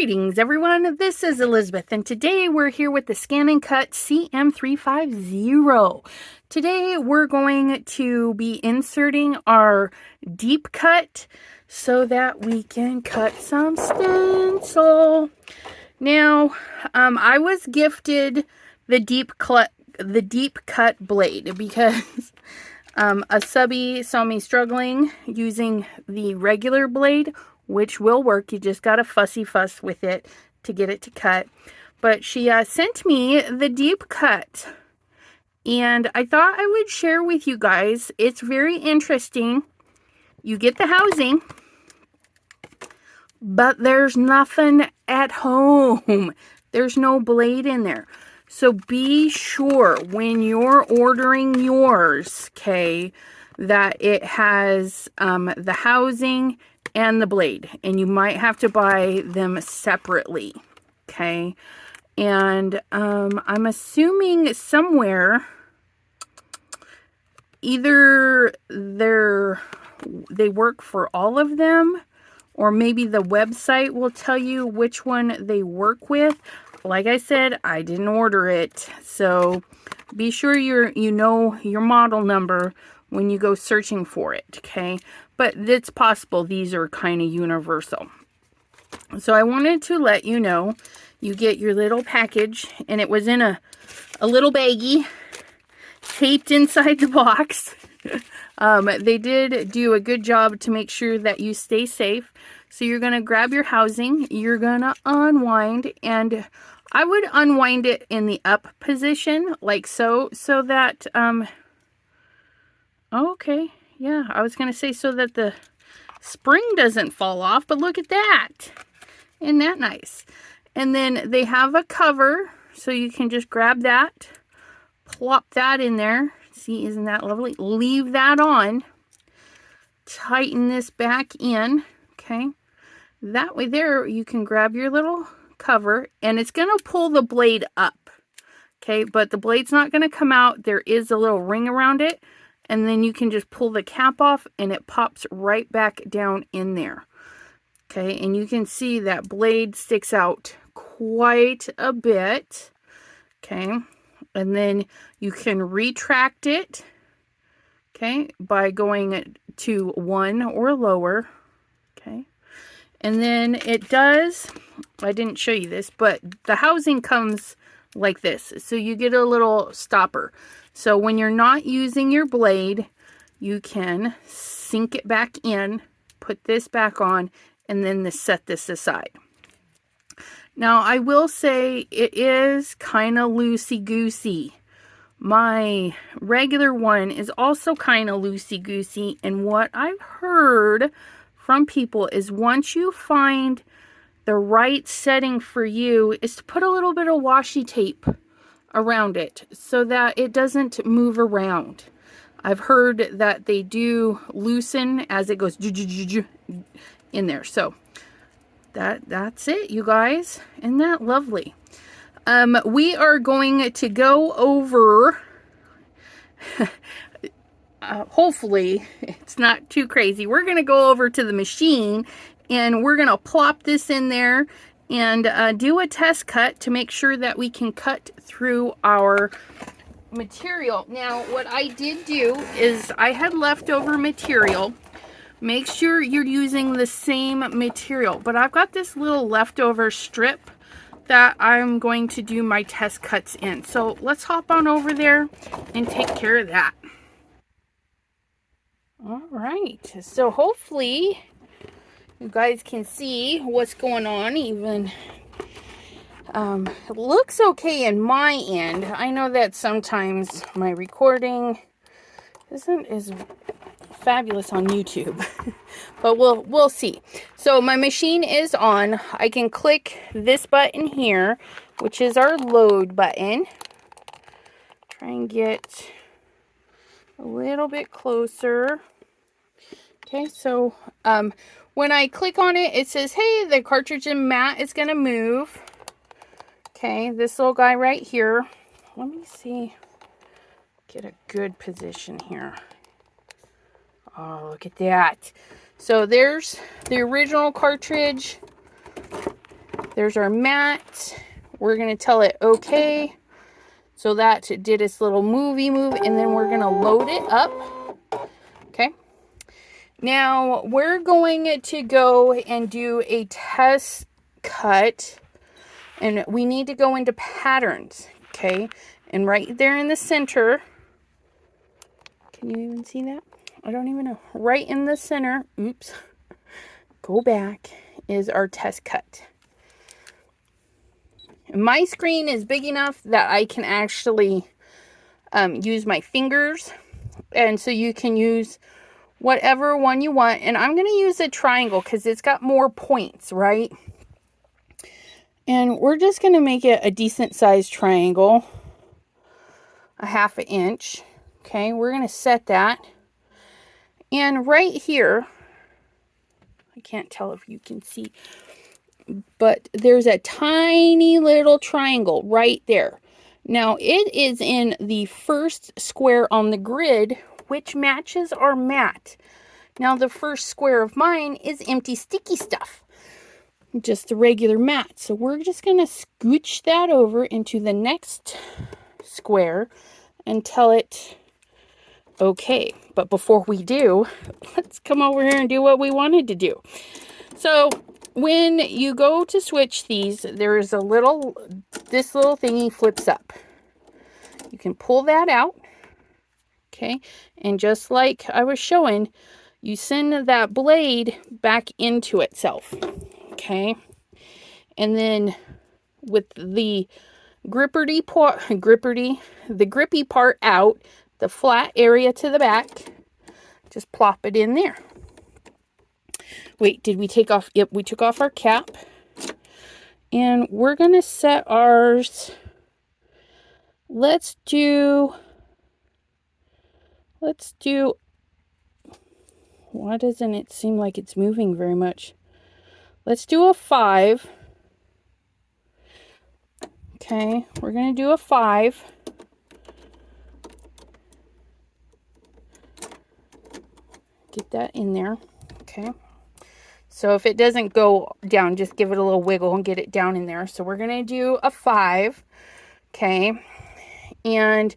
Greetings everyone, this is Elizabeth and today we're here with the Scan and Cut CM350. Today we're going to be inserting our deep cut so that we can cut some stencil. Now, I was gifted the deep cut blade because a subby saw me struggling using the regular blade, which will work. You just got to fuss with it to get it to cut. But she sent me the deep cut, and I thought I would share with you guys. It's very interesting. You get the housing, but there's nothing at home. There's no blade in there. So be sure when you're ordering yours, okay, that it has the housing and the blade, and you might have to buy them separately, okay? And I'm assuming somewhere either they work for all of them, or maybe the website will tell you which one they work with. Like I said, I didn't order it, so be sure you know your model number when you go searching for it, okay? But it's possible these are kind of universal. So I wanted to let you know, you get your little package, and it was in a little baggie taped inside the box. They did do a good job to make sure that you stay safe. So you're going to grab your housing, you're going to unwind, and I would unwind it in the up position, like so that, okay, yeah, I was going to say so that the spring doesn't fall off, but look at that. Isn't that nice? And then they have a cover, so you can just grab that, plop that in there. See, isn't that lovely? Leave that on. Tighten this back in, okay? That way there, you can grab your little cover, and it's going to pull the blade up, okay? But the blade's not going to come out. There is a little ring around it. And then you can just pull the cap off and it pops right back down in there. Okay, and you can see that blade sticks out quite a bit. Okay, and then you can retract it, okay, by going to 1 or lower. Okay, and then it does, I didn't show you this, but the housing comes like this. So you get a little stopper. So when you're not using your blade, you can sink it back in, put this back on, and then set this aside. Now, I will say it is kind of loosey-goosey. My regular one is also kind of loosey-goosey, and what I've heard from people is once you find the right setting for you is to put a little bit of washi tape around it so that it doesn't move around. I've heard that they do loosen as it goes in there. So that's it, you guys. Isn't that lovely? We are going to go over hopefully it's not too crazy. We're going to go over to the machine and we're going to plop this in there and do a test cut to make sure that we can cut through our material. Now, what I did do is I had leftover material. Make sure you're using the same material, but I've got this little leftover strip that I'm going to do my test cuts in. So let's hop on over there and take care of that. All right, so hopefully you guys can see what's going on. Even it looks okay in my end. I know that sometimes my recording isn't as fabulous on YouTube, but we'll see. So my machine is on. I can click this button here, which is our load button. Try and get a little bit closer. Okay, so when I click on it, it says, hey, the cartridge and mat is going to move. Okay, this little guy right here. Let me see. Get a good position here. Oh, look at that. So there's the original cartridge. There's our mat. We're going to tell it okay. So that did its little movie move, and then we're going to load it up. Okay. Now we're going to go and do a test cut, and we need to go into patterns. Okay. And right there in the center, can you even see that? I don't even know. Right in the center, oops, go back, is our test cut. My screen is big enough that I can actually use my fingers. And so you can use whatever one you want. And I'm going to use a triangle because it's got more points, right? And we're just going to make it a decent sized triangle. A 1/2 inch. Okay, we're going to set that. And right here, I can't tell if you can see, but there's a tiny little triangle right there. Now it is in the first square on the grid, which matches our mat. Now the first square of mine is empty sticky stuff, just the regular mat. So we're just going to scooch that over into the next square and tell it okay. But before we do, let's come over here and do what we wanted to do. So when you go to switch these, there's a little, this little thingy flips up. You can pull that out. Okay. And just like I was showing, you send that blade back into itself. Okay. And then with the grippy part out, the flat area to the back, just plop it in there. Wait, did we take off? Yep, we took off our cap. And we're going to set ours. Let's do, why doesn't it seem like it's moving very much? Let's do a 5. Okay, we're going to do a 5. Get that in there. Okay. So if it doesn't go down, just give it a little wiggle and get it down in there. So we're going to do a 5. Okay. And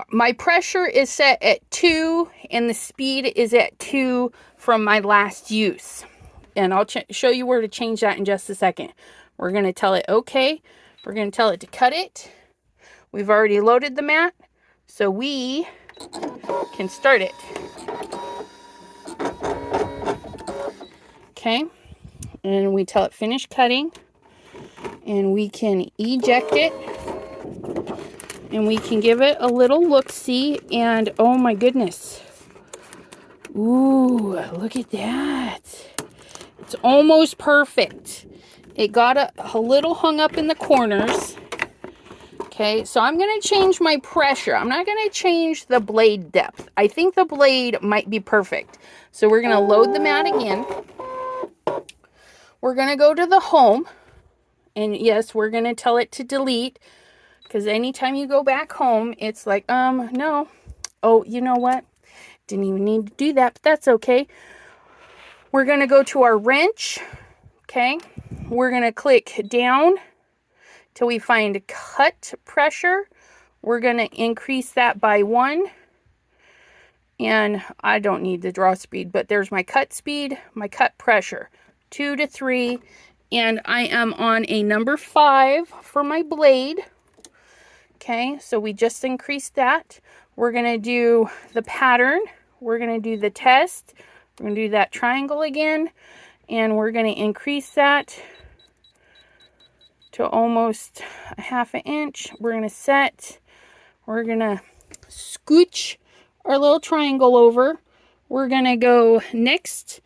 my pressure is set at 2 and the speed is at 2 from my last use. And I'll show you where to change that in just a second. We're going to tell it okay. We're going to tell it to cut it. We've already loaded the mat, so we can start it. Okay, and we tell it finish cutting, and we can eject it, and we can give it a little look-see, and oh my goodness. Ooh, look at that. It's almost perfect. It got a little hung up in the corners. Okay, so I'm going to change my pressure. I'm not going to change the blade depth. I think the blade might be perfect. So we're going to load the mat again. We're going to go to the home. And yes, we're going to tell it to delete. Because anytime you go back home, it's like, no. Oh, you know what? Didn't even need to do that, but that's okay. We're going to go to our wrench. Okay. We're going to click down till we find cut pressure. We're going to increase that by 1. And I don't need the draw speed, but there's my cut speed, my cut pressure, 2 to 3. And I am on a number 5 for my blade. Okay, so we just increased that. We're going to do the pattern. We're going to do the test. We're going to do that triangle again. And we're going to increase that to almost a 1/2 inch. We're going to set. We're going to scooch our little triangle over. We're going to go next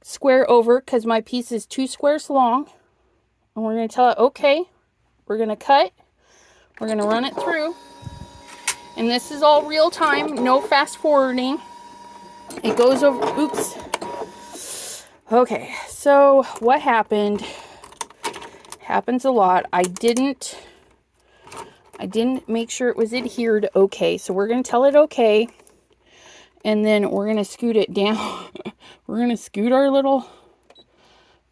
square over because my piece is 2 squares long. And we're going to tell it okay. We're going to cut. We're going to run it through. And this is all real time, no fast forwarding. It goes over, oops. Okay, so what happened? Happens a lot. I didn't make sure it was adhered okay. So we're going to tell it okay. And then we're going to scoot it down. We're going to scoot our little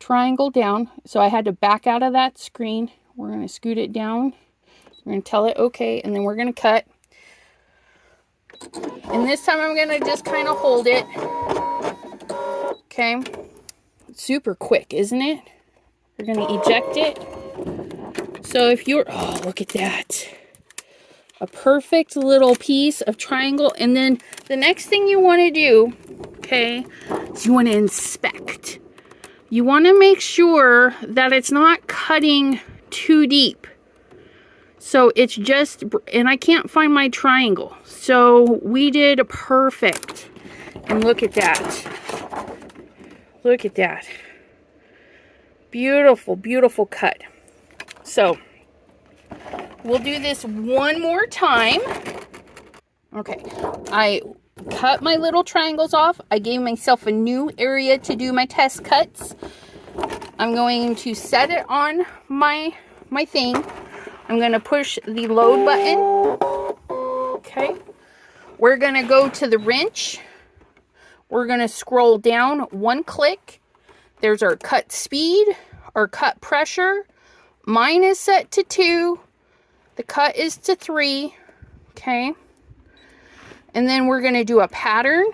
triangle down. So I had to back out of that screen. We're going to scoot it down. We're going to tell it okay, and then we're going to cut. And this time I'm going to just kind of hold it. Okay. Super quick, isn't it? We're going to eject it. So if you're, oh, look at that. A perfect little piece of triangle. And then the next thing you want to do, okay, is you want to inspect. You want to make sure that it's not cutting too deep. So it's just, and I can't find my triangle. So we did perfect. And look at that. Look at that. Beautiful, beautiful cut. So we'll do this one more time. Okay, I cut my little triangles off. I gave myself a new area to do my test cuts. I'm going to set it on my thing. I'm going to push the load button. Okay. We're going to go to the wrench. We're going to scroll down one click. There's our cut speed, our cut pressure. Mine is set to 2. The cut is to 3. Okay. And then we're going to do a pattern.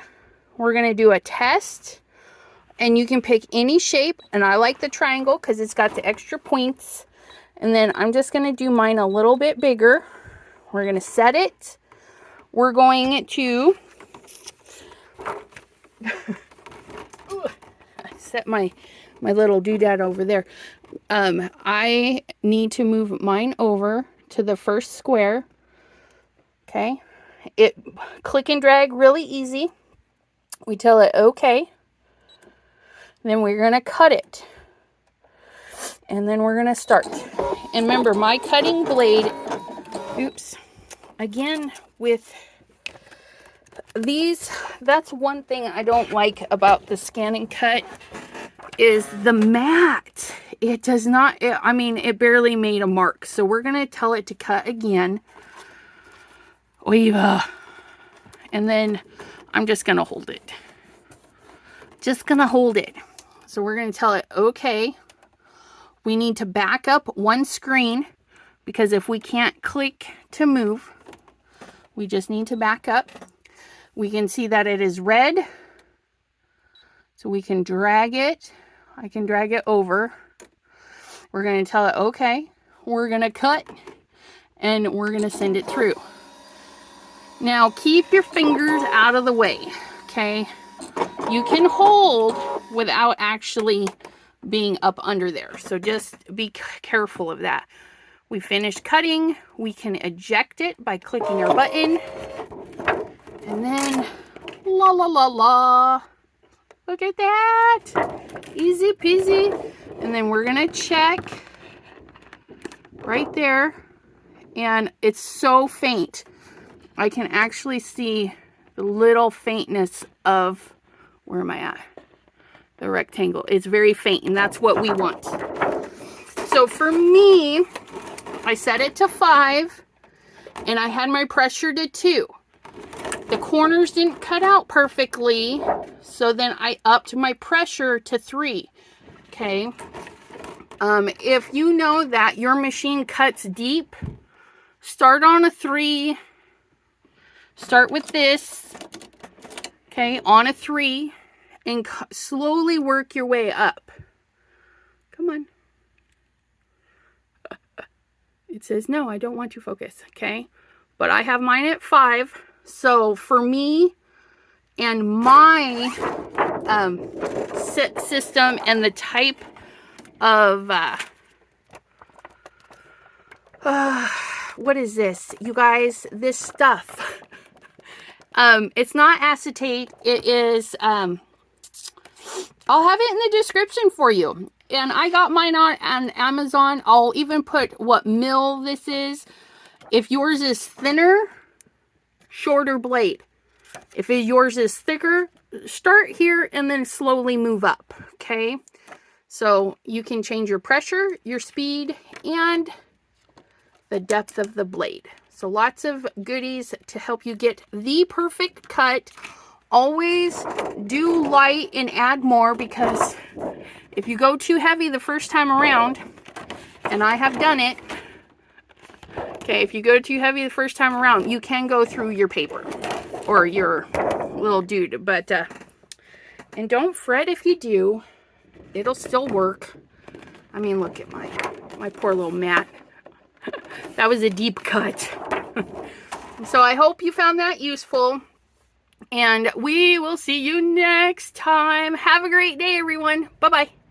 We're going to do a test. And you can pick any shape. And I like the triangle because it's got the extra points. And then I'm just going to do mine a little bit bigger. We're going to set it. We're going to set my little doodad over there. I need to move mine over to the first square. Okay. It click and drag really easy. We tell it okay. Then we're going to cut it. And then we're going to start. And remember, my cutting blade, oops, again, with these, that's one thing I don't like about the Scan and Cut, is the mat. It does not, I mean, it barely made a mark. So we're going to tell it to cut again. And then I'm just going to hold it. Just going to hold it. So we're going to tell it, okay. We need to back up one screen because if we can't click to move, we just need to back up. We can see that it is red. So we can drag it. I can drag it over. We're going to tell it, okay, we're going to cut and we're going to send it through. Now keep your fingers out of the way, okay? You can hold without actually being up under there. So just be careful of that. We finished cutting. We can eject it by clicking our button. And then, la la la la. Look at that. Easy peasy. And then we're going to check right there. And it's so faint. I can actually see the little faintness of, where am I at? The rectangle. It's very faint, and that's what we want. So for me, I set it to 5, and I had my pressure to 2. The corners didn't cut out perfectly, so then I upped my pressure to 3. Okay. If you know that your machine cuts deep, start on a 3. Start with this, okay, on a 3. And slowly work your way up. Come on. It says, no, I don't want to focus, okay? But I have mine at 5. So for me and my system and the type of, what is this? You guys, this stuff. It's not acetate. It is, I'll have it in the description for you. And I got mine on Amazon. I'll even put what mill this is. If yours is thinner, shorter blade. If yours is thicker, start here and then slowly move up. Okay. So you can change your pressure, your speed, and the depth of the blade. So lots of goodies to help you get the perfect cut always do light and add more, because if you go too heavy the first time around, and I have done it, okay, if you go too heavy the first time around, you can go through your paper or your little dude. But, and don't fret if you do. It'll still work. I mean, look at my poor little mat. That was a deep cut. So I hope you found that useful. And we will see you next time. Have a great day, everyone. Bye-bye.